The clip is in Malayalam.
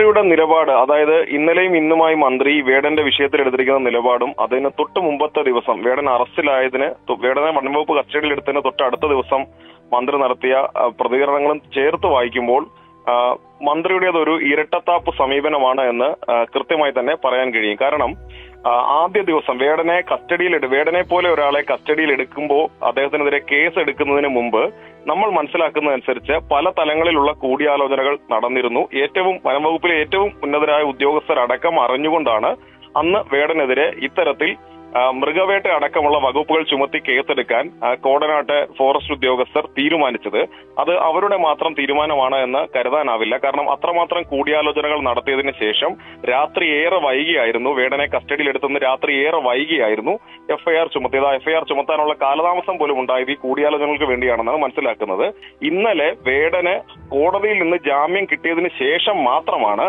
മന്ത്രിയുടെ നിലപാട്, അതായത് ഇന്നലെയും ഇന്നുമായി മന്ത്രി വേടന്റെ വിഷയത്തിൽ എടുത്തിരിക്കുന്ന നിലപാടും അതിന് തൊട്ട് മുമ്പത്തെ ദിവസം വേടൻ അറസ്റ്റിലായതിന് വേടനെ വനംവകുപ്പ് കസ്റ്റഡിയിൽ എടുത്തതിന് തൊട്ട് അടുത്ത ദിവസം മന്ത്രി നടത്തിയ പ്രതികരണങ്ങളും ചേർത്ത് വായിക്കുമ്പോൾ മന്ത്രിയുടേതൊരു ഇരട്ടത്താപ്പ് സമീപനമാണ് എന്ന് കൃത്യമായി തന്നെ പറയാൻ കഴിയും. കാരണം ആദ്യ ദിവസം വേടനെ പോലെ ഒരാളെ കസ്റ്റഡിയിൽ എടുക്കുമ്പോൾ അദ്ദേഹത്തിനെതിരെ കേസ് എടുക്കുന്നതിന് മുമ്പ് നമ്മൾ മനസ്സിലാക്കുന്നതനുസരിച്ച് പല തലങ്ങളിലുള്ള കൂടിയാലോചനകൾ നടന്നിരുന്നു. വനംവകുപ്പിലെ ഏറ്റവും ഉന്നതരായ ഉദ്യോഗസ്ഥരടക്കം അറിഞ്ഞുകൊണ്ടാണ് അന്ന് വേടനെതിരെ ഇത്തരത്തിൽ മൃഗവേട്ട അടക്കമുള്ള വകുപ്പുകൾ ചുമത്തി കേസെടുക്കാൻ കോടനാട്ട് ഫോറസ്റ്റ് ഉദ്യോഗസ്ഥർ തീരുമാനിച്ചത്. അത് അവരുടെ മാത്രം തീരുമാനമാണ് എന്ന് കരുതാനാവില്ല. കാരണം അത്രമാത്രം കൂടിയാലോചനകൾ നടത്തിയതിനു ശേഷം രാത്രി ഏറെ വൈകിയായിരുന്നു വേടനെ കസ്റ്റഡിയിലെടുത്തുന്ന രാത്രി ഏറെ വൈകിയായിരുന്നു എഫ്ഐആർ ചുമത്തിയത്. എഫ്ഐആർ ചുമത്താനുള്ള കാലതാമസം പോലും ഉണ്ടായത് ഈ കൂടിയാലോചനകൾക്ക് വേണ്ടിയാണെന്നാണ് മനസ്സിലാക്കുന്നത്. ഇന്നലെ വേടന് കോടതിയിൽ നിന്ന് ജാമ്യം കിട്ടിയതിന് ശേഷം മാത്രമാണ്